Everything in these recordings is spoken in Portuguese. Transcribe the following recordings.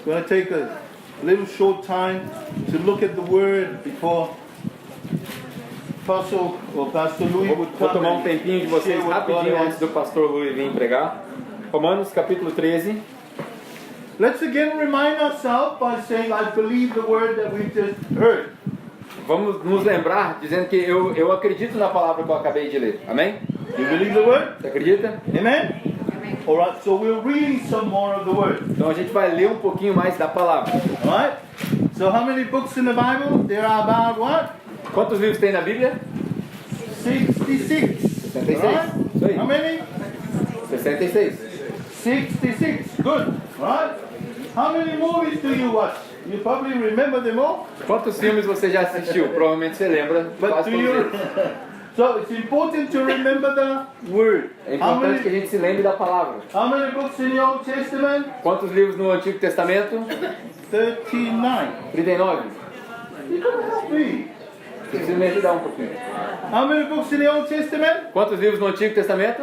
We're going to take a little short time to look at the word before Apostle or Pastor Louis would Vou come tomar um and tempinho de vocês share what God rapidinho has. antes do pastor Luiz vir pregar. Romanos capítulo 13. Let's again remind ourselves by saying, I believe the word that we just heard. Vamos nos lembrar dizendo que eu acredito na palavra que eu acabei de ler. Amém? You believe the word? Você acredita? Amen? Alright, so we're reading some more of the word. Então a gente vai ler um pouquinho mais da palavra. Alright? So how many books in the Bible? There are about what? Quantos livros tem na Bíblia? 66. 66. Alright? Isso aí. How many? 66. 66. Good. Alright? How many movies do you watch? You probably remember them all. Quantos filmes você já assistiu? Provavelmente você lembra. But Quase do todos you? eles. So it's important to remember the word. É How importante que a many, gente se lembre da palavra. how many books in the Old Testament? Quantos livros no Antigo Testamento? 39. 39. You don't help me. Você precisa me ajudar um pouquinho. How many books in the Old Testament? Quantos livros no Antigo Testamento?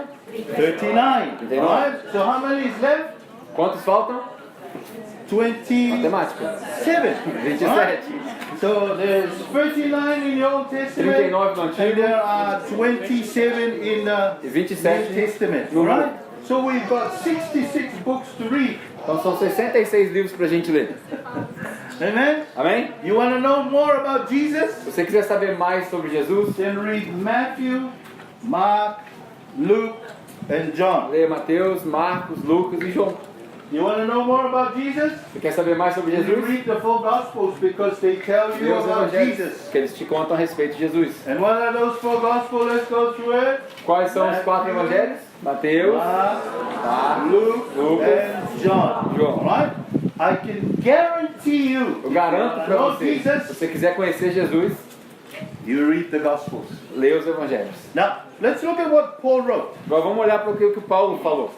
39. 39. Alright, so how many is left? Quantos faltam? 27. Matemática. 27. 27. So there's 39 in the Old Testament, 39 no and Antigo. there are 27 in the E New 27 Testament. no Right? Novo. So we've got 66 books to read. Então são 66 livros pra gente ler. Amen? Amém? You want to know more about Jesus? Se você quiser saber mais sobre Jesus, Then read Matthew, Mark, Luke, and John. leia Mateus, Marcos, Lucas e João. You want to know more about Jesus? Você quer saber mais sobre You Jesus? read the full Gospels because they tell you Leia os about evangelhos, Jesus. que eles te contam a respeito de Jesus. And what are those four Gospels? Let's go through it. Quais são os 4 Matthew, evangelhos? Mateus, Mark, Marcos, Luke, Lucas, and John. João. Right? I can guarantee you, Eu garanto para know você, se Jesus, você quiser conhecer Jesus, you read the Gospels. leia os evangelhos. Now, let's look at what Paul wrote. Agora vamos olhar para o que o Paulo falou.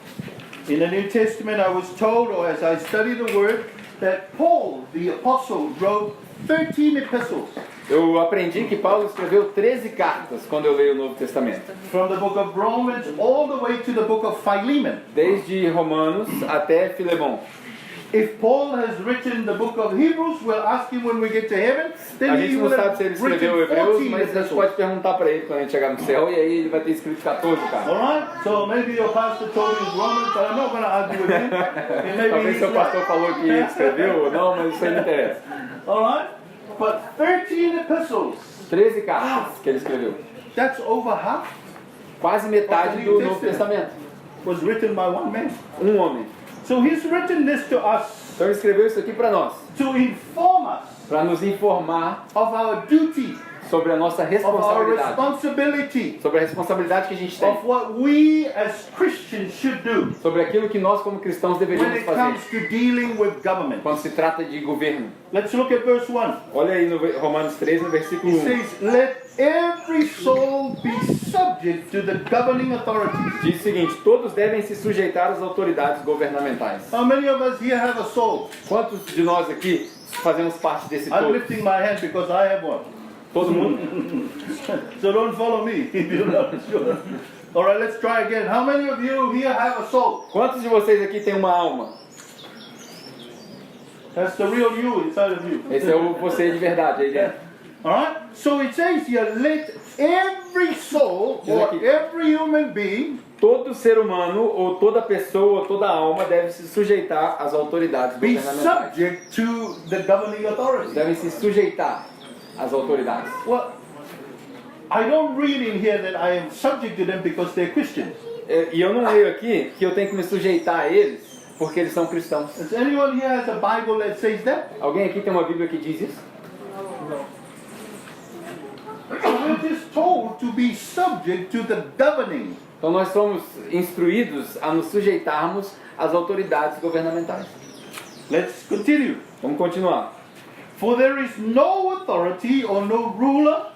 In the New Testament, I was told, or as I studied the Word, that Paul, the apostle, wrote 13 epistles. Eu aprendi que Paulo escreveu 13 cartas quando eu leio o Novo Testamento. From the book of Romans all the way to the book of Philemon. Desde Romanos até Filemão. If Paul has written the book of Hebrews, we'll ask him when we get to heaven. A Then he gente não will sabe have se ele escreveu written Hebreus, 14 mas a gente epistles. pode perguntar para ele quando a gente chegar no céu, e aí ele vai ter escrito 14 cartas. Alright? So maybe your pastor told you it's Romans, but I'm not going to argue with him. And maybe Talvez he's seu pastor right. falou que ele escreveu ou não, mas isso aí não interessa. Alright? But 13 epistles. 13 cartas que ele escreveu. That's over half. Quase metade do Novo Testamento. Was written by one man. Um homem. So he's written this to us Então ele escreveu isso aqui para nós, to inform us para nos informar of our duty, sobre a nossa of our responsabilidade, responsibility, sobre a responsabilidade que a gente tem, of what we as Christians should do sobre aquilo que nós como cristãos when deveríamos it fazer comes to dealing with government. quando se trata de governo. Let's look at verse 1. Olha aí no Romanos 13, no versículo It 1. says, let every soul be subject to the governing authorities. Diz o seguinte: todos devem se sujeitar às autoridades governamentais. How many of us here have a soul? Quantos de nós aqui fazemos parte desse I'm todo? lifting my hand because I have one. Todo mundo? So don't follow me if you're not sure. All right, let's try again. How many of you here have a soul? Quantos de vocês aqui têm uma alma? That's the real you inside of you. Esse é o você de verdade aí dentro. All right? So it says here, let every soul or every human being Todo ser humano, ou toda pessoa, ou toda alma deve se sujeitar às autoridades be governamentais. subject to the governing authorities. Devem se sujeitar às autoridades. Well, I don't read in here that I am subject to them because they're Christians. E eu não leio aqui que eu tenho que me sujeitar a eles porque eles são cristãos. Does anyone here has a Bible that says that? Alguém aqui tem uma Bíblia que diz isso? So we're just told to be subject to the governing. Então nós somos instruídos a nos sujeitarmos às autoridades governamentais. Let's continue. Vamos continuar. For there is no authority or no ruler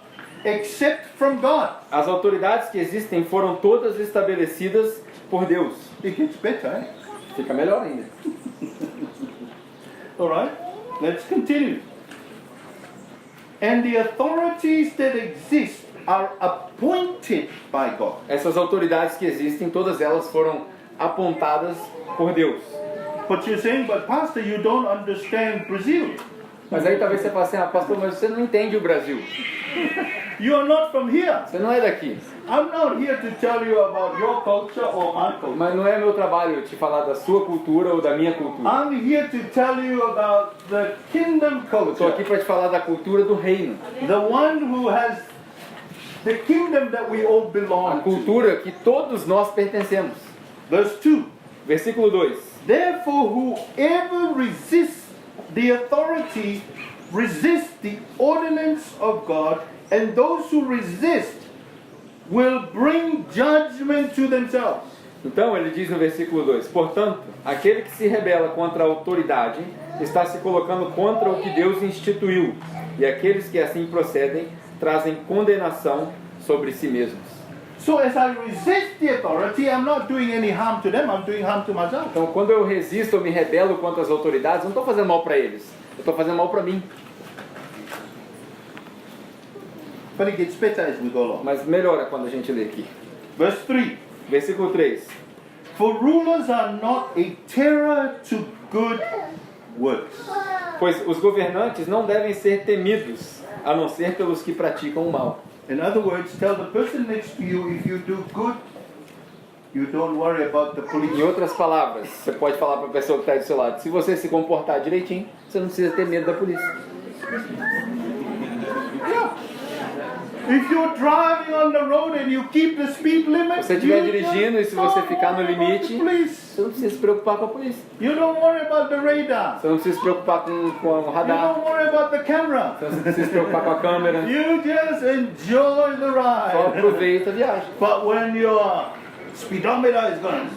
except from God. As autoridades que existem foram todas estabelecidas por Deus. It gets better, eh? Fica melhor ainda. All right, let's continue. And the authorities that exist are appointed by God. Essas autoridades que existem, todas elas foram apontadas por Deus. But you're saying, but Pastor, you don't understand Brazil. Mas aí talvez você fale assim, pastor, mas você não entende o Brasil. You are not from here. Você não é daqui. I'm not here to tell you about your culture or my culture. Mas não é meu trabalho te falar da sua cultura ou da minha cultura. I'm here to tell you about the kingdom Eu estou aqui culture. para te falar da cultura do reino. The one who has the kingdom that we all A belong to. cultura que todos nós pertencemos. Verse 2. Versículo 2. Therefore, whoever resists the authority resists the ordinance of God, and those who resist will bring judgment to themselves. Então ele diz no versículo 2: portanto, aquele que se rebela contra a autoridade está se colocando contra o que Deus instituiu, e aqueles que assim procedem trazem condenação sobre si mesmos. So as I resist the authority, I'm not doing any harm to them, I'm doing harm to myself. Então, quando eu resisto ou me rebelo contra as autoridades, eu não estou fazendo mal para eles, eu estou fazendo mal para mim. But it gets better as we go along. Mas melhora quando a gente lê aqui. Verse 3. Versículo 3. For rulers are not a terror to good works. Pois os governantes não devem ser temidos, a não ser pelos que praticam o mal. In other words, tell the person next to you, if you do good, you don't worry about the Em police. outras palavras, você pode falar para a pessoa que está do seu lado: se você se comportar direitinho, você não precisa ter medo da polícia. If you're driving on the road and you keep the speed limit, Se você estiver you dirigindo e se você ficar no limite, police. você não precisa se preocupar com a polícia. You don't worry about the radar. Você não precisa se preocupar com o You radar. don't worry about the camera. Você não precisa se preocupar com a câmera. You just enjoy the Só ride. aproveita a viagem. But when your speedometer is going,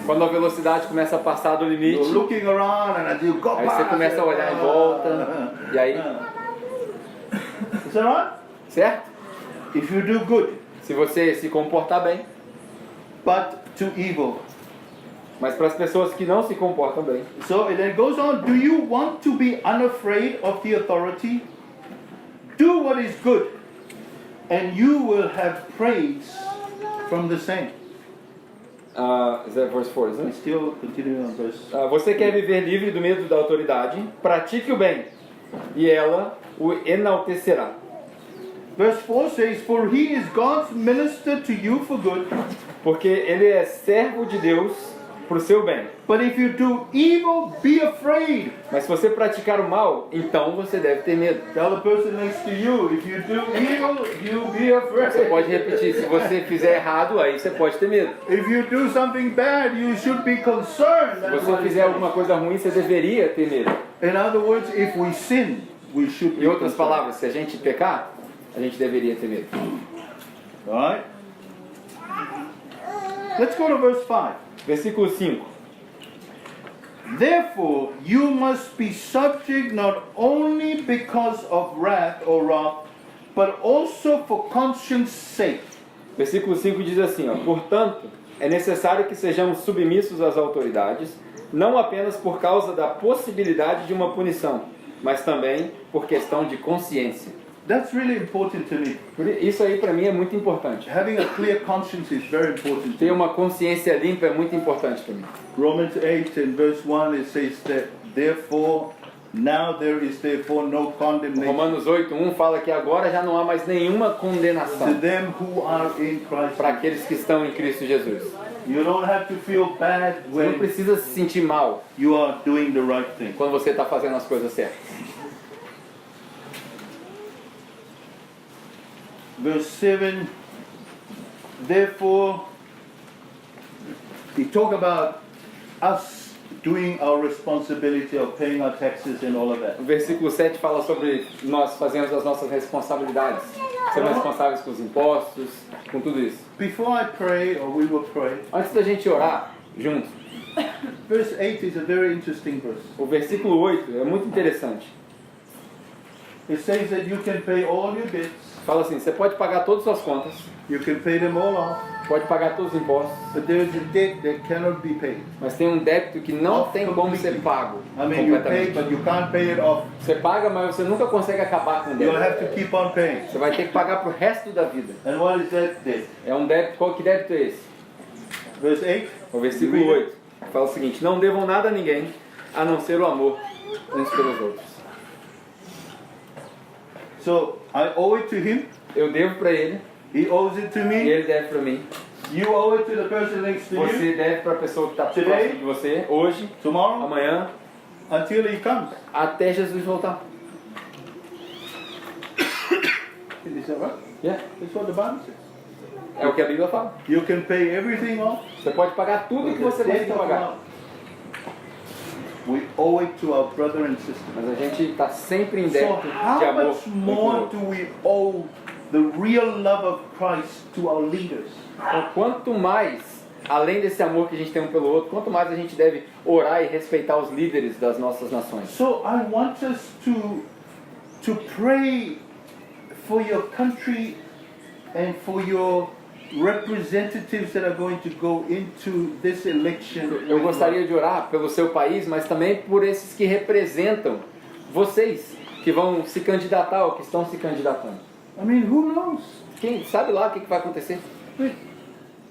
Quando a velocidade começa a passar do limite, you're looking around and as you go aí você past, começa a olhar em volta. E aí, Is that right? certo? If you do good, Se você se comportar bem. but to evil. Mas para as pessoas que não se comportam bem. So it then goes on, do you want to be unafraid of the authority? Do what is good, and you will have praise from the same. Is that verse 4, isn't it? Still continuing on verse. Você quer viver livre do medo da autoridade? Pratique o bem, e ela o enaltecerá. Verse 4 says, for he is God's minister to you for good. Porque ele é servo de Deus para o seu bem. But if you do evil, be afraid. Mas se você praticar o mal, então você deve ter medo. Tell the person next to you, if you do evil, you be Você afraid. pode repetir: se você fizer errado, aí você pode ter medo. If you do something bad, you should be concerned. Se That's você what it fizer says. alguma coisa ruim, você deveria ter medo. In other words, if we sin, we should be Em outras concerned. palavras, se a gente pecar, a gente deveria ter medo. Alright? Let's go to verse 5. Versículo 5. Therefore, you must be subject not only because of wrath, but also for conscience sake. Versículo 5 diz assim, ó: portanto, é necessário que sejamos submissos às autoridades, não apenas por causa da possibilidade de uma punição, mas também por questão de consciência. That's really important to me. Isso aí para mim é muito importante. Having a clear conscience is very important. Ter uma consciência limpa é muito importante para mim. Romans 8 and verse 1, it says that therefore, now there is therefore no condemnation Romanos 8:1 fala que agora já não há mais nenhuma to condenação them who are in Christ. para aqueles que estão em Cristo Jesus. You don't have to feel bad Você não when precisa se sentir mal you are doing the right thing. quando você está fazendo as coisas certas. Verse 7, therefore, we talk about us doing our responsibility of paying our taxes and all of that. O versículo 7 fala sobre nós fazemos as nossas responsabilidades. Sermos responsáveis com os impostos, com tudo isso. Before I pray, or we will pray, Antes da gente orar juntos, verse 8 is a very interesting verse. o versículo 8 é muito interessante. It says that you can pay all your debts, Fala assim: você pode pagar todas as suas contas, you can pay them all off, pode pagar todos os impostos, but there is a debt that cannot be paid. mas tem um débito que não tem como ser pago I mean, you pay, completamente. but you can't pay it off. Você paga, mas você nunca consegue acabar com o You'll débito. have to keep on paying. Você vai ter que pagar pro resto da vida. And what is that debt? É um débito. Qual que débito é esse? Verse 8. O versículo 8. Fala o seguinte: não devam nada a ninguém, a não ser o amor uns pelos outros. So I owe it to him. Eu devo para ele, He owes it to e me. ele deve para mim. You owe it to the person next to you. Você deve para a pessoa que está Today. próximo de você, hoje, Tomorrow, amanhã, until he comes. até Jesus voltar. Is that right? Yeah. That's what the Bible says. É o que a Bíblia fala. You can pay everything off. Você pode pagar tudo que você conseguir pagar. We owe it to our brother and sister. Mas a gente está sempre em So débito de how amor. much more do we owe the real love of Christ to our leaders? Então, quanto mais, além desse amor que a gente tem um pelo outro, quanto mais a gente deve orar e respeitar os líderes das nossas nações. So I want us to pray for your country and for your representatives that are going to go into this election. Eu gostaria de orar pelo seu país, mas também por esses que representam vocês, que vão se candidatar ou que estão se candidatando. I mean, who knows? Quem sabe lá o que vai acontecer?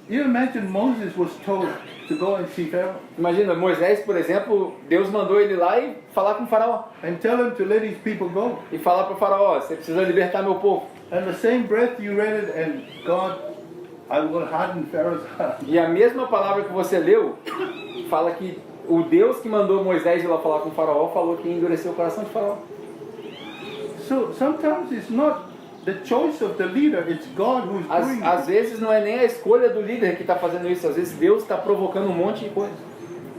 You imagine Moses was told to go and see Pharaoh Imagina, Moisés, por exemplo, Deus mandou ele lá e falar com o faraó. and tell him to let his people go. E falar para o faraó: você precisa libertar meu povo. And the same breath you read it, and God, I will harden Pharaoh's heart. E a mesma palavra que você leu fala que o Deus que mandou Moisés ir lá falar com o faraó falou que ia endurecer o coração de faraó. So sometimes it's not the choice of the leader, it's God who's doing it. Às vezes não é nem a escolha do líder que está fazendo isso, às vezes Deus está provocando um monte de coisa.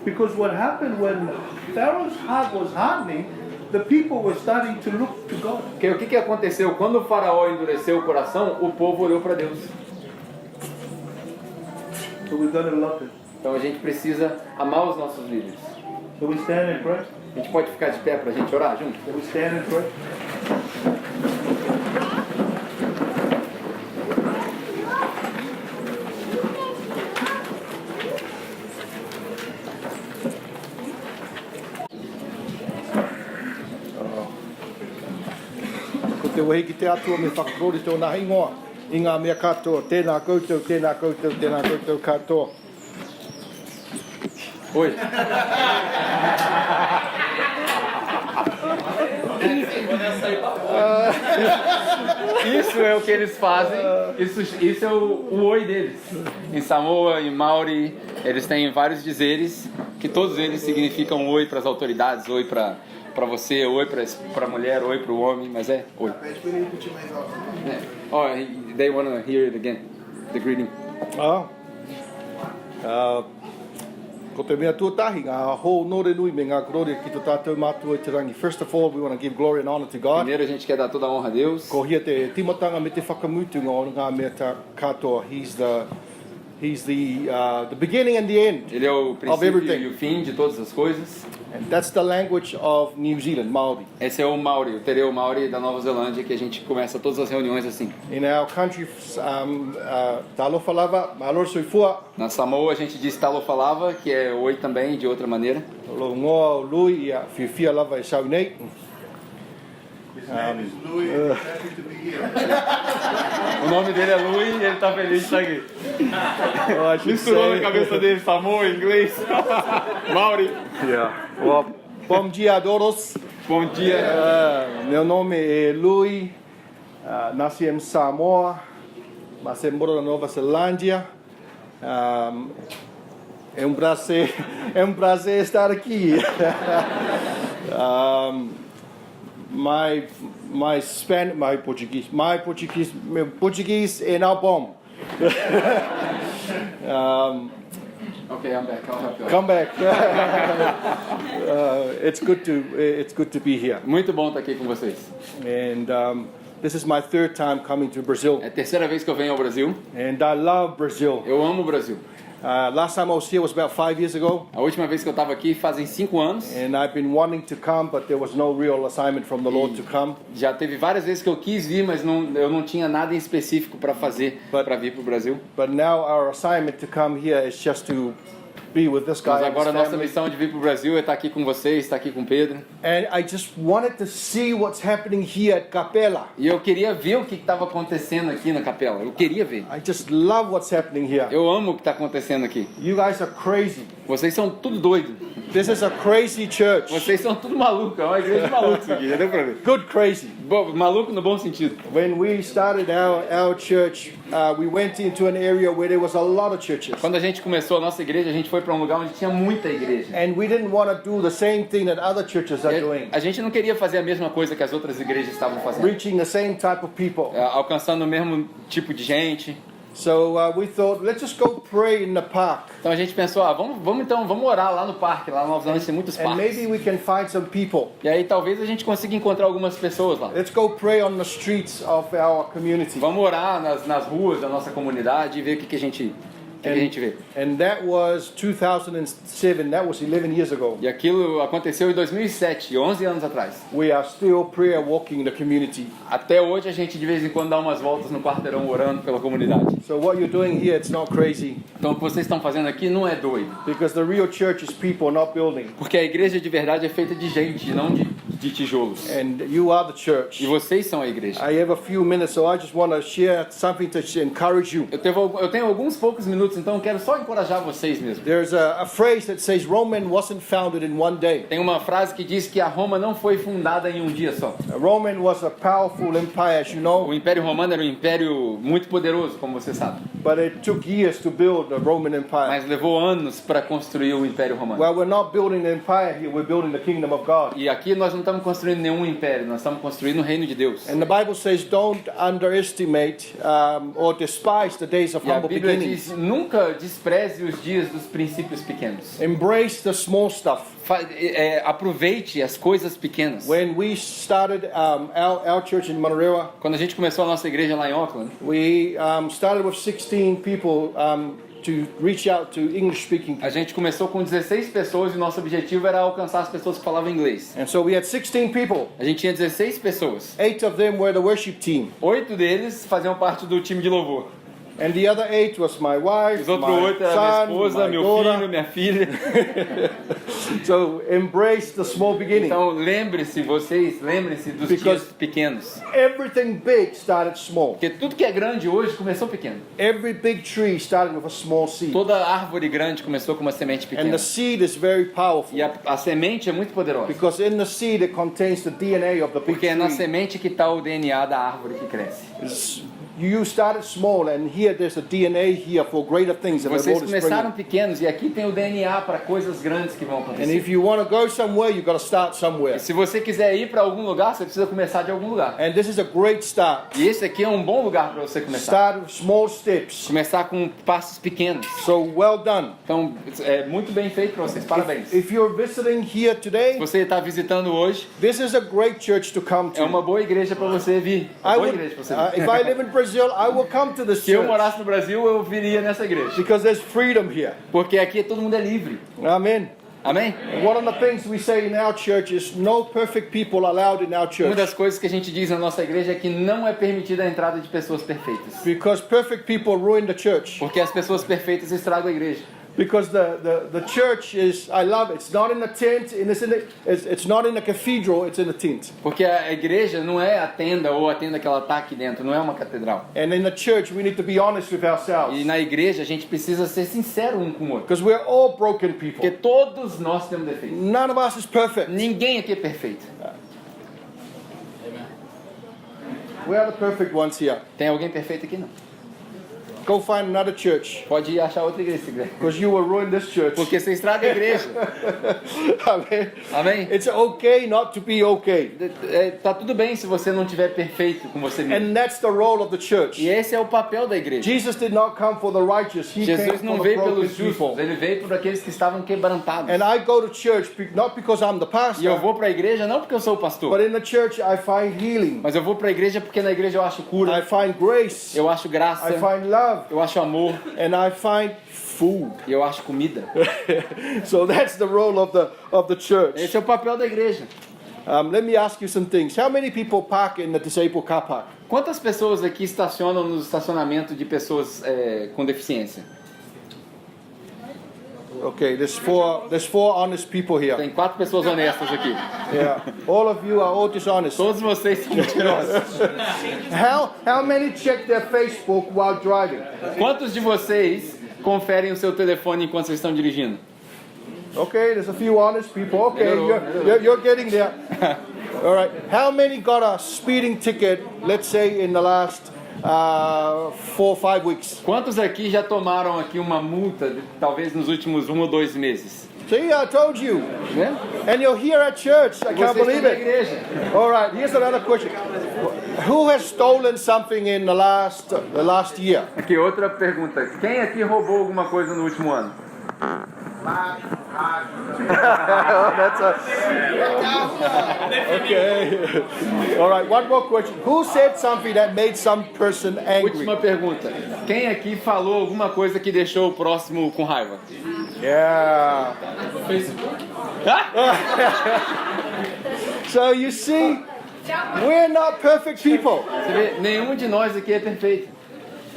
Because what happened when Pharaoh's heart was hardening, the people were starting to look to God. Porque o que aconteceu? Quando o faraó endureceu o coração, o povo olhou para Deus. So we gotta love them. Então a gente precisa amar os nossos líderes. So we stand and pray. A gente pode ficar de pé para a gente orar junto? So we stand and pray. Ko te wahi ki te atua me whakarori tōna ingoa. I ngā mea katoa. Tēnā koutou, tēnā koutou, tēnā koutou katoa. Oi. Isso é o que eles fazem, isso é o oi deles. Em Samoa, em Maori, eles têm vários dizeres, que todos eles significam oi para as autoridades, oi para você, oi para a mulher, oi para o homem, mas é oi. É. Oh, they want to hear it again, the greeting. Ko te mea tuatahi, ngā hō nore nui me ngā korore ki tō tātou mātua i te rangi. First of all, we want to give glory and honor to God. Primeiro a gente quer dar toda a honra a Deus. Ko hia te timatanga me te whakamutunga o ngā mea katoa. He's the beginning and the end Ele é o of princípio everything. e o fim de todas as coisas. And that's the language of New Zealand, Māori. Esse é o Maori, o Tereu Maori da Nova Zelândia, que a gente começa todas as reuniões assim. In our country, talofa lava, malor soifua, Na Samoa a gente diz talofalava, que é oi também, de outra maneira. lo ngoa o lui ia whiwhia lava e sau nei. His name is Louis. He's happy to be here. O nome dele é Louis e ele tá feliz de estar aqui. Oh, I should Misturou na say- cabeça dele Samoa, inglês, Maori. Yeah. Well, bom dia a todos. Bom dia. Meu nome é Louis. Nasci em Samoa, mas moro na Nova Zelândia. É um prazer estar aqui. My Portuguese é não bom. Ok, I'm back. I'll help you. Come back. It's good to be here. Muito bom estar aqui com vocês. And this is my third time coming to Brazil, É a terceira vez que eu venho ao Brasil. and I love Brazil. Eu amo o Brasil. Last time I was here was about 5 years ago, A última vez que eu estava aqui fazem 5 anos. and I've been wanting to come, but there was no real assignment from the Lord to come. Já teve várias vezes que eu quis vir, mas eu não tinha nada em específico para fazer para vir para o Brasil. But now our assignment to come here is just to be with this guy Mas and agora a his nossa family. missão de vir para o Brasil é estar aqui com vocês, estar aqui com o Pedro. And I just wanted to see what's happening here at Capella. E eu queria ver o que estava acontecendo aqui na capela. Eu queria ver. I just love what's happening here. Eu amo o que está acontecendo aqui. You guys are crazy. Vocês são tudo doido. This is a crazy church. Vocês são tudo maluco. É uma igreja de malucos aqui, já deu pra ver. Good crazy. Maluco no bom sentido. When we started our church, we went into an area where there was a lot of churches. Quando a gente começou a nossa igreja, a gente foi para um lugar onde tinha muita igreja. And we didn't want to do the same thing that other churches are doing. A gente não queria fazer a mesma coisa que as outras igrejas estavam fazendo. Reaching the same type of people. Alcançando o mesmo tipo de gente. So we thought, let's just go pray in the park. Então a gente pensou, vamos orar lá no parque, lá na Nova Zelândia tem muitos And parques. maybe we can find some people. E aí talvez a gente consiga encontrar algumas pessoas lá. Let's go pray on the streets of our community. Vamos orar nas ruas da nossa comunidade e ver o que a gente vê. And that was 2007. That was 11 years ago. E aquilo aconteceu em 2007, 11 anos atrás. We are still prayer walking the community. Até hoje a gente de vez em quando dá umas voltas no quarteirão orando pela comunidade. So what you're doing here, it's not crazy. Então o que vocês estão fazendo aqui não é doido. Because the real church is people, not building. Porque a igreja de verdade é feita de gente, não de tijolos. And you are the church. E vocês são a igreja. I have a few minutes, so I just want to share something to encourage you. Eu tenho alguns poucos minutos, então eu quero só encorajar vocês mesmo. There's a phrase that says Rome wasn't founded in one day. Tem uma frase que diz que a Roma não foi fundada em um dia só. Rome was a powerful empire, as you know. O Império Romano era um império muito poderoso, como você sabe. But it took years to build the Roman Empire. Mas levou anos para construir o Império Romano. Well, we're not building the empire here, we're building the kingdom of God. E aqui nós não estamos construindo nenhum império, nós estamos construindo o reino de Deus. And the Bible says don't underestimate or despise the days of E a humble Bíblia beginnings. diz, nunca despreze os dias dos princípios pequenos. Embrace the small stuff. Aproveite as coisas pequenas. When we started our church in Manurewa, Quando a gente começou a nossa igreja lá em Auckland, we started with 16 people to reach out to English-speaking people. a gente começou com 16 pessoas e nosso objetivo era alcançar as pessoas que falavam inglês. And so we had 16 people. A gente tinha 16 pessoas. 8 of them were the worship team. 8 deles faziam parte do time de louvor. And the other 8 was my wife, Os outros my 8 eram minha son, esposa, my meu daughter. filho, minha filha. So embrace the small beginning. Então lembrem-se dos Because- dias pequenos. Everything big started small. Porque tudo que é grande hoje começou pequeno. Every big tree started with a small seed. Toda árvore grande começou com uma semente And pequena. the seed is very powerful. E a semente é muito poderosa. Because in the seed it contains the DNA of the big Porque é na tree. semente que está o DNA da árvore que cresce. You started small, and here there's a DNA here for greater things that the Vocês Lord is começaram bringing. pequenos e aqui tem o DNA para coisas grandes que vão And acontecer. if you want to go somewhere, you've got to start somewhere. E se você quiser ir para algum lugar, você precisa começar de algum lugar. And this is a great start. E esse aqui é um bom lugar para você começar. Start with small steps. Começar com passos pequenos. So well done. Então, é muito bem feito para vocês. Parabéns. If you're visiting here Se today, você está visitando hoje, this is a great church to come é to. uma boa igreja para você vir. I Boa would, igreja para você vir. if I live in Brazil, I will come to this Se eu church morasse no Brasil, eu viria nessa igreja. because there's freedom here. Porque aqui todo mundo é livre. Amen. Amém? And one of the things we say in our church is no perfect people allowed in our Uma church das coisas que a gente diz na nossa igreja é que não é permitida a entrada de pessoas perfeitas. because perfect people ruin the church. Porque as pessoas perfeitas estragam a igreja. Because the church is, I love it. It's not in a tent, it's not in a cathedral, it's in a tent. Porque a igreja não é a tenda ou a tenda que ela está aqui dentro, não é uma catedral. And in the church, we need to be honest with E ourselves. na igreja a gente precisa ser sincero um com o outro. Because we're all broken people. Porque todos nós temos defeitos. None of us is perfect. Ninguém aqui é perfeito. We are the perfect ones here. Tem alguém perfeito aqui? Não. Go find another church. Pode ir achar outra igreja se quiser. Because you will ruin this church. Porque você estraga a igreja. Amen. Amém? It's okay not to be okay. Tá tudo bem se você não estiver perfeito com você mesmo. And that's the role of the E church. esse é o papel da igreja. Jesus did not come for the righteous. He came Jesus não for the veio broken pelos justos, people. ele veio por aqueles que estavam quebrantados. And I go to church not because I'm the E eu pastor, vou para a igreja não porque eu sou o but pastor, in the church I find healing. mas eu vou para a igreja porque na igreja eu acho I cura, find grace. eu acho graça, I find love. eu acho amor And I find food. e eu acho comida. So that's the role of the church. Esse é o papel da igreja. Let me ask you some things. How many people park in the disabled car park? Quantas pessoas aqui estacionam no estacionamento de pessoas com deficiência? Okay, there's four honest people here. Tem 4 pessoas honestas aqui. Yeah, all of you are all dishonest. Todos vocês são mentirosos. How many check their Facebook while driving? Quantos de vocês conferem o seu telefone enquanto vocês estão dirigindo? Okay, there's a few honest people. Okay, Hello. you're getting there. All right. How many got a speeding ticket, let's say, in the last 4 or 5 weeks? Quantos aqui já tomaram aqui uma multa, talvez nos últimos 1 ou 2 meses? See, I told you. Né? And you're here at church. I can't Vocês estão believe na it. igreja. All right, here's another question. Who has stolen something in the last year? Aqui outra pergunta. Quem aqui roubou alguma coisa no último ano? Okay. All right, one more question. Who said something that made some person angry? Última pergunta. Quem aqui falou alguma coisa que deixou o próximo com raiva? Yeah. So you see, we're not perfect people. Você vê, nenhum de nós aqui é perfeito.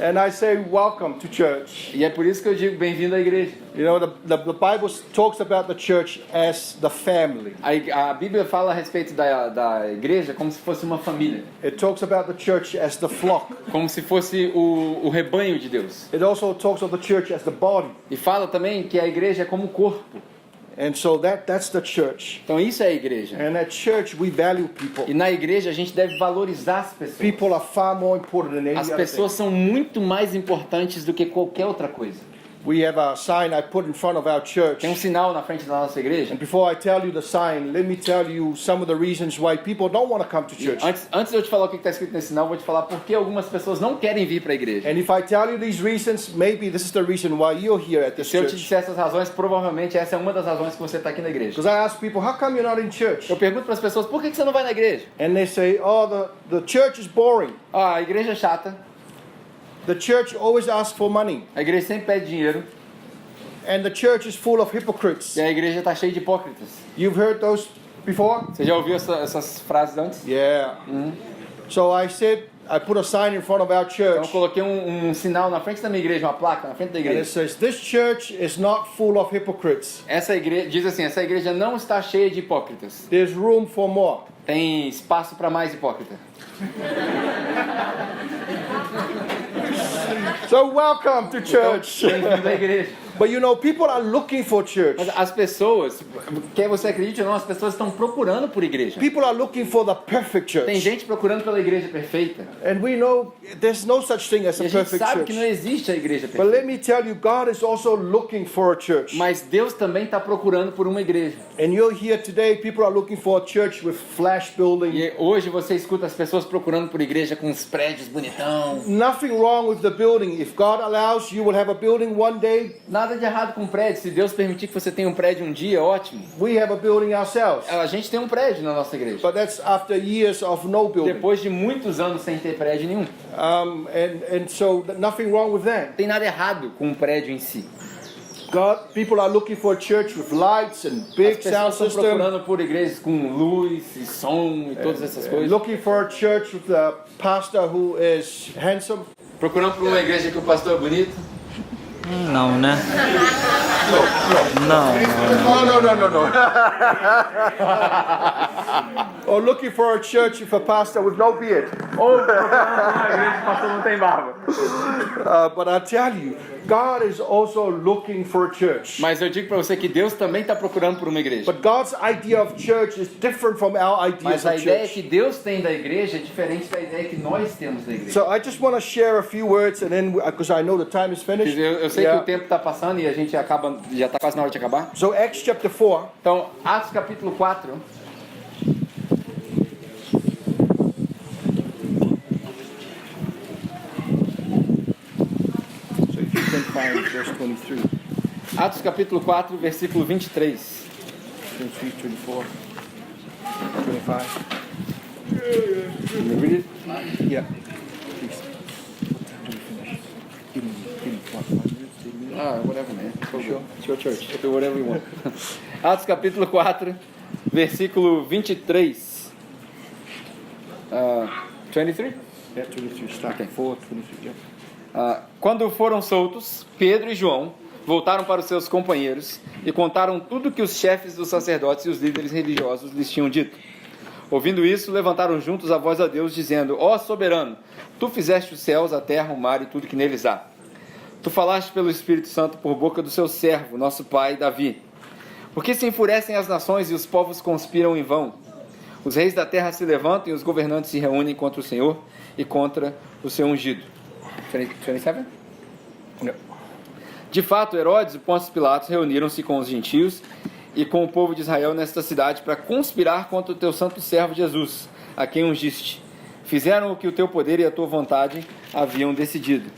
And I say welcome to church. E é por isso que eu digo bem-vindo à igreja. You know, the Bible talks about the church as the family. A Bíblia fala a respeito da igreja como se fosse uma família. It talks about the church as the flock. Como se fosse o rebanho de Deus. It also talks of the church as the body. E fala também que a igreja é como o corpo. And so that's the church. Então isso é a igreja. And at church we value people. E na igreja a gente deve valorizar as pessoas. People are far more important than any As other pessoas são muito mais importantes do que qualquer outra coisa. We have a sign I put in front of our church. Tem um sinal na frente da nossa igreja. And before I tell you the sign, let me tell you some of the reasons why people don't want to come to church. Antes de eu te falar o que está escrito nesse sinal, eu vou te falar por que algumas pessoas não querem vir para a igreja. And if I tell you these reasons, maybe this is the reason why you're here at this Se eu te church. disser essas razões, provavelmente essa é uma das razões que você está aqui na igreja. Because I ask people, how come you're not in church? Eu pergunto para as pessoas, por que você não vai na igreja? And they say, oh, the church is boring. Ah, a igreja é chata, The church always asks for money. a igreja sempre pede dinheiro, And the church is full of hypocrites. e a igreja está cheia de hipócritas. You've heard those before? Você já ouviu essas frases antes? Yeah. So I said, I put a sign in front of our Então church. eu coloquei um sinal na frente da minha igreja, uma placa na frente da And it igreja. says, this church is not full of hypocrites. Essa igreja diz assim, essa igreja não está cheia de hipócritas. There's room for more. Tem espaço para mais hipócrita. So welcome to church. Bem-vindo à igreja. But you know, people are looking for church. Mas as pessoas, quer você acredite ou não, as pessoas estão procurando por igreja. People are looking for the perfect Tem church. gente procurando pela igreja perfeita. And we know there's no such thing as E a a gente perfect sabe que não church. existe a igreja But perfeita. let me tell you, God is also looking for a church. Mas Deus também está procurando por uma igreja. And you're here today, people are looking for a church with flash building. E hoje você escuta as pessoas procurando por igreja com os prédios bonitão. Nothing wrong with the building. If God allows, you will have a building one day. Nada de errado com prédio. Se Deus permitir que você tenha um prédio um dia, ótimo. We have a building ourselves. A gente tem um prédio na nossa igreja. But that's after years of no building. Depois de muitos anos sem ter prédio nenhum. And so nothing wrong with that. Não tem nada errado com um prédio em si. People are looking for a church with lights and As big pessoas sound estão system. procurando por igrejas com luz e som e todas essas coisas. Looking for a church with a pastor who is handsome. Procurando por uma igreja que o pastor é bonito. Não, né? Não. No. Or looking for a church with a pastor with no beard. Ou procurando por uma igreja que o pastor não tem barba. But I tell you, God is also looking for a church. Mas eu digo para você que Deus também está procurando por uma igreja. But God's idea of church is different from our ideas Mas a of ideia church. que Deus tem da igreja é diferente da ideia que nós temos da igreja. So I just want to share a few words, and then because I know the time is finished. Eu sei que o tempo está passando e a gente já está quase na hora de acabar. So Acts chapter 4. Então, Atos capítulo 4. So if you can find verse 23, Atos capítulo 4, versículo 23. 23, 24, 25. Can you read it? Yeah. Please. What time do we finish? Give me 5 minutes. Ah, whatever, man. Sure. It's your church. Do whatever you want. Atos capítulo 4, versículo 23. 23? Yeah, 23. Start. Okay. 4, 23. Yeah. Quando foram soltos, Pedro e João voltaram para os seus companheiros e contaram tudo que os chefes dos sacerdotes e os líderes religiosos lhes tinham dito. Ouvindo isso, levantaram juntos a voz a Deus, dizendo: Ó soberano, tu fizeste os céus, a terra, o mar e tudo que neles há. Tu falaste pelo Espírito Santo por boca do seu servo, nosso pai Davi. Por que se enfurecem as nações e os povos conspiram em vão? Os reis da terra se levantam e os governantes se reúnem contra o Senhor e contra o seu ungido. 27? De fato, Herodes e Pôncio Pilatos reuniram-se com os gentios e com o povo de Israel nesta cidade para conspirar contra o teu santo servo Jesus, a quem ungiste. Fizeram o que o teu poder e a tua vontade haviam decidido.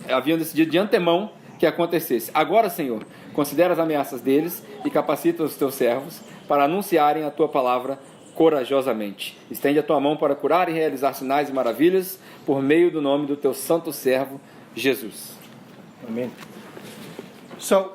Haviam decidido de antemão que acontecesse. Agora, Senhor, considera as ameaças deles e capacita os teus servos para anunciarem a tua palavra corajosamente. Estende a tua mão para curar e realizar sinais e maravilhas por meio do nome do teu santo servo Jesus. Amen. So,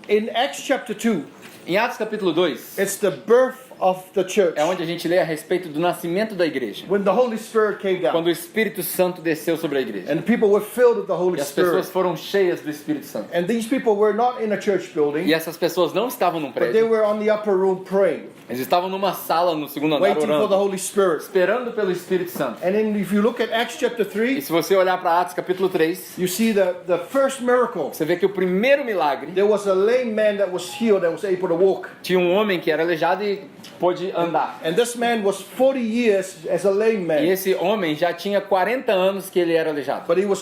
in Acts chapter 2, Em Atos capítulo 2, it's the birth of the church. é onde a gente lê a respeito do nascimento da igreja. When the Holy Spirit came down. Quando o Espírito Santo desceu sobre a igreja. And people were filled with the Holy E as pessoas Spirit. foram cheias do Espírito Santo. And these people were not in a church building, E essas pessoas não estavam num but they prédio. were on the upper room praying, Eles estavam numa sala no segundo andar waiting for the orando, Holy Spirit. esperando pelo Espírito Santo. And then if you look at Acts chapter E 3, se você olhar para Atos capítulo 3, you see the first miracle. você vê que o primeiro milagre, There was a lame man that was healed, that was able to walk. tinha um homem que era aleijado e pôde andar. And this man was 40 years as a lame E man. esse homem já tinha 40 anos que ele era aleijado. But he was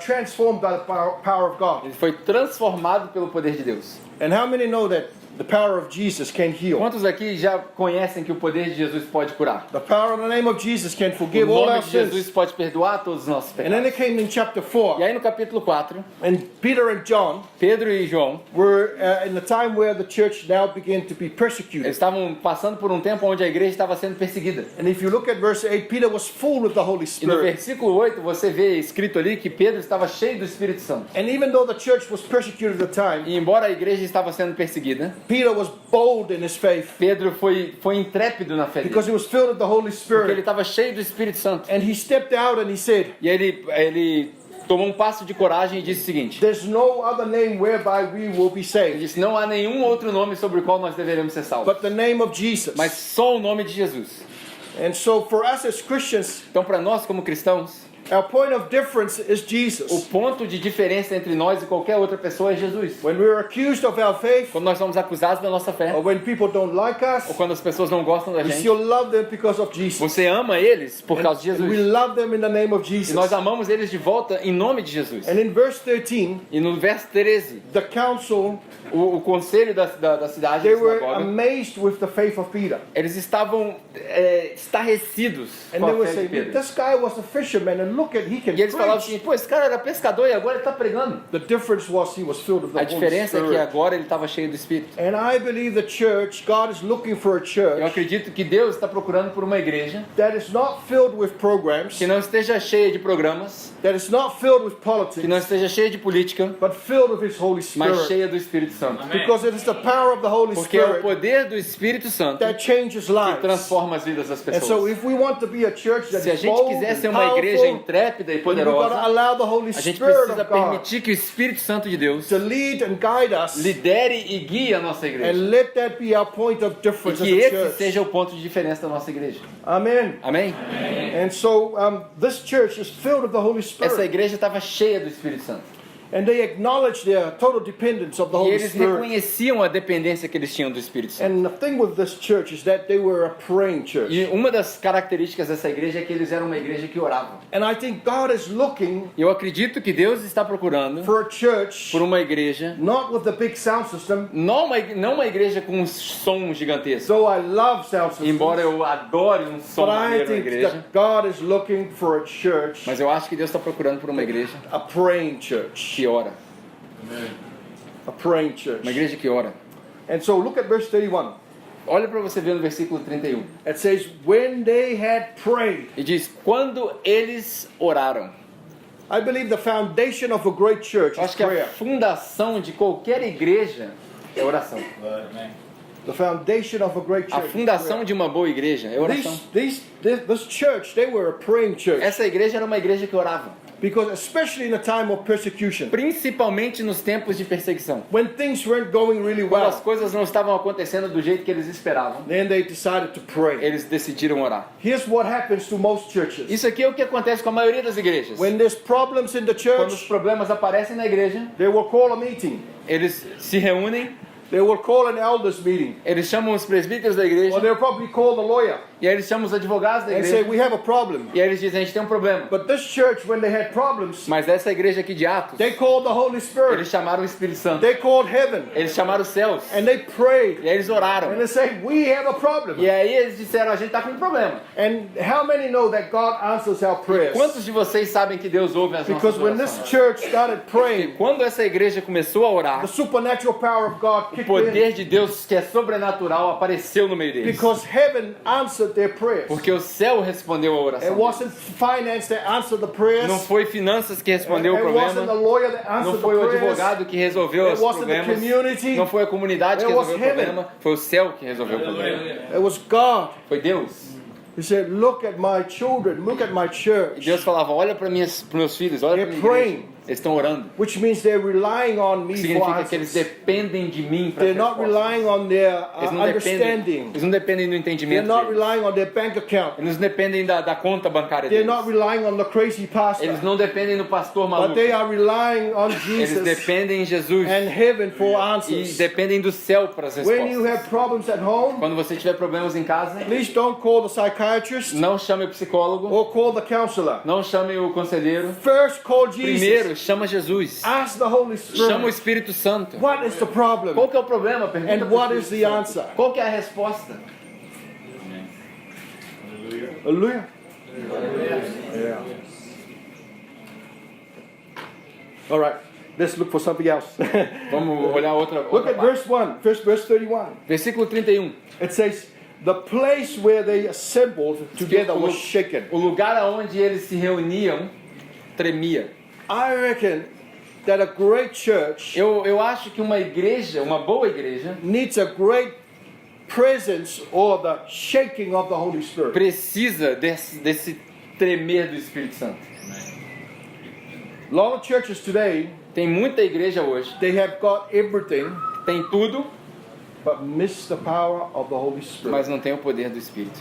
transformed by the power of God. Ele foi transformado pelo poder de Deus. And how many know that the power of Jesus can heal? Quantos aqui já conhecem que o poder de Jesus pode curar? The power in the name of Jesus can O forgive all nome our de Jesus sins. pode perdoar todos os nossos And pecados. then it came in chapter 4, E aí no capítulo 4, and Peter and John Pedro e João, were in the time where the church now began to be eles persecuted. estavam passando por um tempo onde a igreja estava sendo perseguida. And if you look at verse 8, Peter was full with the Holy E no Spirit. versículo 8 você vê escrito ali que Pedro estava cheio do Espírito Santo. And even though the church was persecuted at the time, E embora a igreja estava sendo perseguida, Peter was bold in his faith Pedro foi intrépido na fé dele. because he was filled with the Holy Porque ele Spirit. estava cheio do Espírito Santo. And he stepped out and he said, E ele tomou um passo de coragem e disse o seguinte: "There's no other name whereby we will be ele saved disse, não há nenhum outro nome sobre o qual nós deveremos ser salvos, but the name of Jesus." mas só o nome de Jesus. And so for us as Christians, Então, para nós como cristãos, our point of difference is o Jesus. ponto de diferença entre nós e qualquer outra pessoa é Jesus. When we're accused of our faith, Quando nós somos acusados da nossa fé, or when people don't like ou us, quando as pessoas não gostam da we gente, still love them because of Jesus. você ama eles por causa de And we Jesus. love them in the name of E Jesus. nós amamos eles de volta em nome de Jesus. And in verse 13, E no verso 13, the council, o conselho da cidade, they da were sinagoga, amazed with the faith of Peter. eles estavam estarrecidos And com they a were fé de saying, Pedro. this guy was a fisherman and look at, he can E eles falavam preach. assim, pô, esse cara era pescador e agora ele está pregando. The difference was he was filled with the A Holy diferença é que Spirit. agora ele estava cheio do Espírito. And I believe the church, God is looking for a Eu church acredito que Deus está procurando por uma igreja that is not filled with programs, que não esteja cheia de programas, that is not filled with que não politics, esteja cheia de política, but filled with His Holy mas Spirit. cheia do Espírito Santo. Because it is the power of the Holy Porque é o Spirit poder do Espírito Santo that changes que lives. transforma as vidas das And so pessoas. if we want to be a church that Se a is gente bold quiser and ser uma igreja powerful, intrépida e then we've got to poderosa, allow the Holy a gente Spirit precisa of God permitir que o Espírito Santo de Deus to lead and guide us, lidere e guie a nossa igreja. and let that be our point of E difference as que a esse church. seja o ponto de diferença da nossa igreja. Amen. Amém? And so this church is filled with the Holy Essa Spirit, igreja estava cheia do Espírito Santo. and they acknowledge their total dependence of the E Holy eles Spirit. reconheciam a dependência que eles tinham do Espírito Santo. And the thing with this church is that they were a praying church. E uma das características dessa igreja é que eles eram uma igreja que orava. And I think God is looking E eu acredito que Deus está procurando for a church, por uma igreja, not with the big sound system, não uma igreja com um som gigantesco. though I love sound systems, Embora eu adore um som but I maneiro na think igreja, that God is looking for a church, mas eu acho que Deus está procurando por uma igreja a praying church, que ora. a praying church. Uma igreja que ora. And so look at verse 31. Olha para você ver no versículo 31. It says, when they had prayed. E diz, quando eles oraram. I believe the foundation of a great church Eu is acho que a prayer. fundação de qualquer igreja é oração. The foundation of a great A church is fundação prayer. de uma boa igreja é oração. This church, they were a praying church. Essa igreja era uma igreja que orava. Because especially in a time of persecution, Principalmente nos tempos de perseguição. when things weren't going really Quando as well, coisas não estavam acontecendo do jeito que eles esperavam, then they decided to pray. eles decidiram orar. Here's what happens to most churches. Isso aqui é o que acontece com a maioria das igrejas. When there's problems in the Quando os church, problemas aparecem na igreja, they will call a meeting. eles se reúnem, They will call an elders meeting. eles chamam os presbíteros da Or igreja, they'll probably call the lawyer e aí eles chamam os advogados da and say, igreja, we have a problem. e aí eles dizem, a gente tem um problema. But this church, when they had problems, Mas essa igreja aqui de Atos, they called the Holy eles Spirit. chamaram o Espírito Santo, They called heaven. eles chamaram os céus, And they prayed. e aí eles oraram. And they said, we have a problem. E aí eles disseram, a gente está com um problema. And how many know that God answers our prayers? Quantos de vocês sabem que Deus ouve as nossas Because when this orações? church started praying, Quando essa igreja começou a the orar, supernatural power of God o kicked poder in. de Deus, que é sobrenatural, apareceu no meio deles. Because heaven answered their prayers. Porque o céu respondeu a It oração. wasn't finance that answered the prayers. Não foi finanças que respondeu o It wasn't the problema. lawyer that Não answered foi o the prayers. advogado que resolveu It os wasn't the problemas. community. Não foi a comunidade que It was resolveu o heaven. problema. Foi o céu que resolveu o problema. It was God. Foi Deus. He said, look at my children, look at my E church. Deus falava, olha para meus filhos, olha para They're minha igreja. praying. Eles estão orando. Which means they're relying on me for Significa que eles answers. dependem de mim para They're not relying on their understanding. Eles não dependem do They're entendimento not deles. relying on their bank account. Eles não dependem da conta bancária They're deles. not relying on the crazy Eles pastor. não dependem do pastor But maluco. they are relying on Eles Jesus dependem em Jesus and heaven for e answers. dependem do céu para as When you respostas. have problems at home, Quando você tiver problemas em casa, please don't call the psychiatrist não chame o psicólogo, or call the counselor. não chame o conselheiro. First call Jesus. Primeiro, chama Jesus. Ask the Holy Chama o Spirit. Espírito Santo. What is the problem? Qual que é o problema? Pergunta And pro what Espírito is the Santo. answer? Qual que é a resposta? Hallelujah. Yeah. All right. Let's look for something else. Vamos olhar outra Look at parte. verse 1. Verse 31. Versículo 31. It says, the place where they assembled together was shaken. O lugar onde eles se reuniam tremia. I reckon that a great church Eu acho que uma igreja, uma boa igreja, needs a great presence or the shaking of the Holy Spirit. precisa desse tremer do Espírito Santo. A lot of churches today, Tem muita igreja hoje, they have got everything tem tudo, but miss the power of the Holy Spirit. mas não tem o poder do Espírito.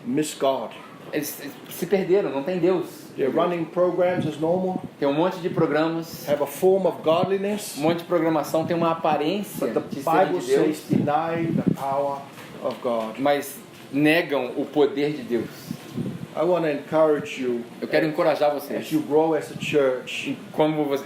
Miss God. Eles se perderam, não tem Deus. They're running programs as normal, Tem um monte de programas, have a form of godliness, um monte de programação, tem uma aparência but the de serem Bible de Deus, says deny the power of God. mas negam o poder de Deus. I want to encourage you Eu quero encorajar as vocês. you grow as a church,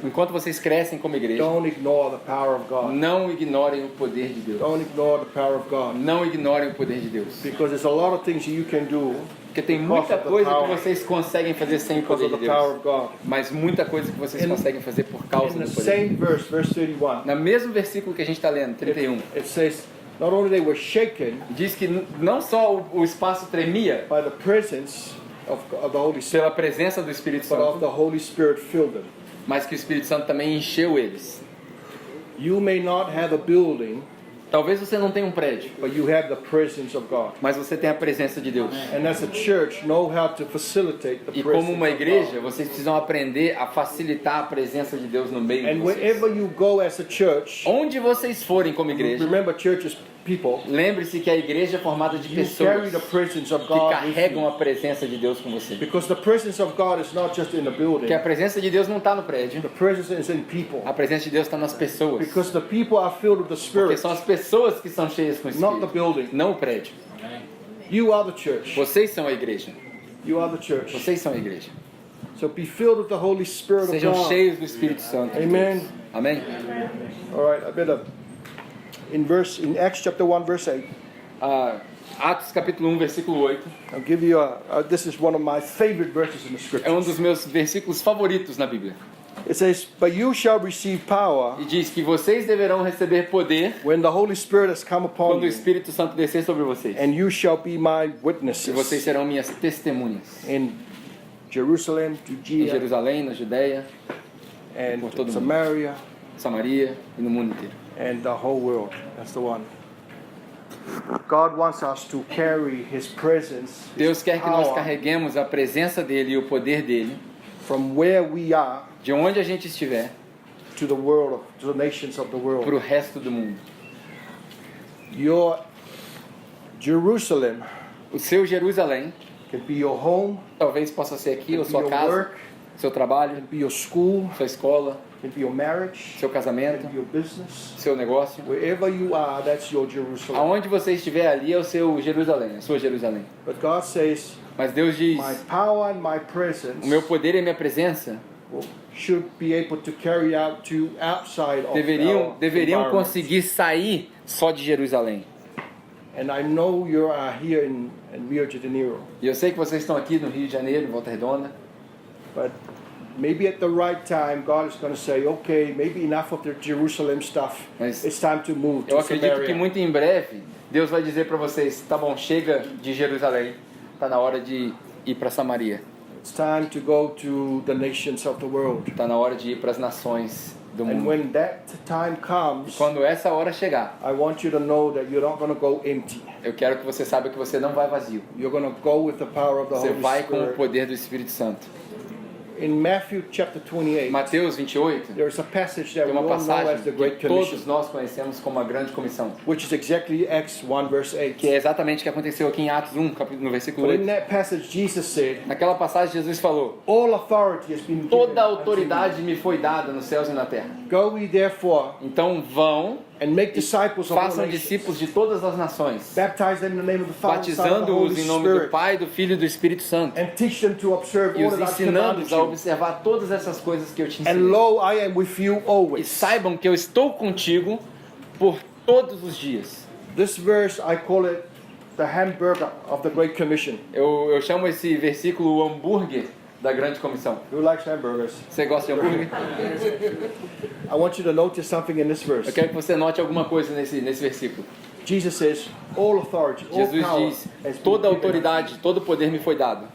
Enquanto vocês crescem como igreja, don't ignore the power of God. não ignorem o poder de Deus. Don't ignore the power of God. Não ignorem o poder de Deus. Because there's a lot of things you can do Porque tem muita coisa que vocês conseguem fazer sem o because poder of de the power Deus. of God. Mas muita coisa que vocês In- conseguem fazer por causa In the do poder. same verse 31, No mesmo versículo que a gente está lendo, 31, it says, not only they were shaken diz que não só o espaço tremia by the presence of the Holy Spirit, pela presença do Espírito but of Santo, the Holy Spirit filled them. mas que o Espírito Santo também encheu eles. You may not have a building, Talvez você não tenha um prédio, but you have the presence of God. mas você tem a presença de Deus. And as a church, know how to facilitate the E presence como uma of igreja, God. vocês precisam aprender a facilitar a presença de Deus no meio de And vocês. wherever you go as a church, Onde vocês forem como igreja, remember churches, people, lembre-se que a igreja é formada de you carry pessoas the presence of que God with carregam you. a presença de Deus com você. Because the presence of God is not just in the building. Porque a presença de Deus não está no prédio, The presence is in people. a presença de Deus está nas pessoas. Because the people are filled with the Porque Spirit, são as pessoas que são cheias com o not the Espírito, building. não o prédio. You are the church. Vocês são a igreja. You are the church. Vocês são a igreja. So be filled with the Holy Spirit of Sejam God. cheios do Espírito Santo. Amen. Amém? All right, I better. In Acts chapter 1, verse 8, Atos capítulo 1, versículo 8. I'll give you this is one of my favorite verses in the É um scriptures. dos meus versículos favoritos na Bíblia. It says, "But you shall receive power E diz que vocês deverão receber poder when the Holy Spirit has come upon quando o you, Espírito Santo descer sobre vocês. and you shall be my E vocês witnesses serão minhas testemunhas. in Jerusalem, Em Judea, Jerusalém, na Judéia, and por todo mundo. Samaria, Samaria e no mundo inteiro. and the whole world." That's the one. God wants us to carry His presence, His Deus quer que nós power, carreguemos a presença dele e o poder dele from where we are de onde a gente estiver, to the world, to the nations of the para world. o resto do mundo. Your Jerusalem O seu Jerusalém can be your home, talvez possa ser aqui, can ou be sua your casa, work, seu trabalho, can be your school, sua escola, can be your marriage, seu casamento, can be your business. seu negócio. Wherever you are, that's your Jerusalem. Aonde você estiver ali é o seu Jerusalém, a sua Jerusalém. But God says, Mas Deus diz, my power and my o presence meu poder e a minha presença should be able to carry out to outside of deveriam our environment. conseguir sair só de Jerusalém. And I know you are here in Rio de Janeiro, E eu sei que vocês estão aqui no Rio de Janeiro, em Volta Redonda, but maybe at the right time God is going to say, okay, maybe enough of the Jerusalem stuff. Mas It's time to move eu to acredito que Samaria. muito em breve Deus vai dizer para vocês, tá bom, chega de Jerusalém, tá na hora de ir para Samaria, It's time to go to the nations of the world. tá na hora de ir para as nações do And mundo. when that time comes, Quando essa hora chegar, I want you to know that you're not going to go empty. eu quero que você saiba que você não vai vazio. You're going to go with the power of the Você Holy vai com o Spirit. poder do Espírito Santo. In Matthew chapter 28, Mateus 28 there's a passage that tem we uma all know passagem as the Great que Commission, todos nós conhecemos como a Grande Comissão, which is exactly Acts 1 verse 8. que é exatamente o que aconteceu aqui em Atos 1, no versículo But in 8. that passage, Jesus said, Naquela passagem Jesus falou: all authority has been given toda a unto autoridade me foi dada nos céus e na terra. me. Go ye therefore Então vão, and make disciples of all façam nations, discípulos de todas as nações, baptize them in the name of the Father, the Son, and the batizando-os Holy em nome do Spirit, Pai, do Filho e do Espírito Santo, and teach them to observe e all os that I've ensinando-os commanded a you. observar todas essas coisas que eu te And ensinei. lo, I am with you E always. saibam que eu estou contigo por todos os dias. This verse, I call it the hamburger of the Great Commission. Eu chamo esse versículo o hambúrguer da Grande Comissão. Who likes hamburgers? Você gosta de hambúrguer? I want you to notice something in this verse. Eu quero que você note alguma coisa nesse versículo. Jesus says, all authority, all Jesus power diz: has been toda given. autoridade, todo poder me foi dado.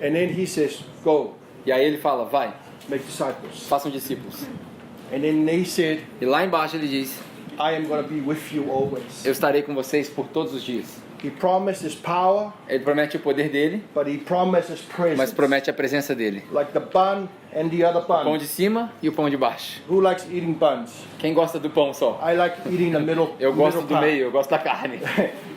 And then he says, go, E aí ele fala: vai, make disciples. façam discípulos. And then he said, E lá embaixo ele diz: I am going to be with you always. eu estarei com vocês por todos os dias. He promised his power, Ele promete o poder dele, but he promised his mas presence. promete a presença dele. Like the bun and the other O pão bun. de cima e o pão de baixo. Who likes eating buns? Quem gosta do pão só? I like eating the middle. Eu gosto middle do part. meio, eu gosto da carne.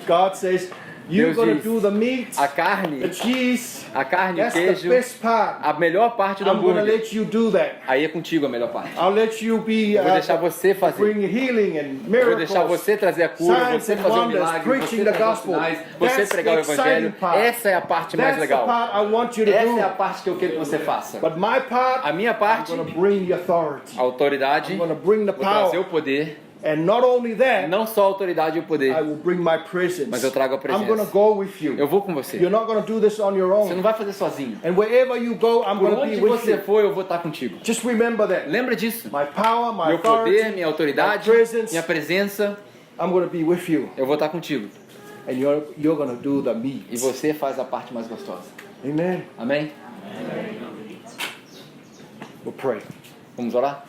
God says, you're Deus going diz, to do the meat, A the carne, cheese. o That's the queijo, best part. a melhor parte do I'm going to hambúrguer. let you do that. Aí é contigo a melhor parte. I'll let you be Eu vou deixar você fazer. bring healing and Eu vou deixar miracles. você trazer a cura, signs você and fazer o wonders, milagre, preaching você the trazer os gospel. sinais, você That's pregar o the evangelho. exciting part. Essa é a parte mais That's the legal. part I want you to Essa é a do. parte que eu quero que você faça. But my part, A minha parte, I'm going to bring the authority. a autoridade, I'm going to bring the vou trazer o power. poder. And not only that, Não só a autoridade e o I poder, will bring my presence. mas eu trago a I'm going to presença. go with you. Eu vou com você. You're not going to do this on your Você não own. vai fazer sozinho. And wherever you go, I'm Por going to onde be with você you. for, eu vou estar contigo. Just remember that. Lembra disso. My power, my Meu poder, authority, minha autoridade, my presence, minha presença, I'm going to be with you. eu vou estar contigo. And you're going to do the meat. E você faz a parte mais gostosa. Amen. Amém? We'll pray. Vamos orar?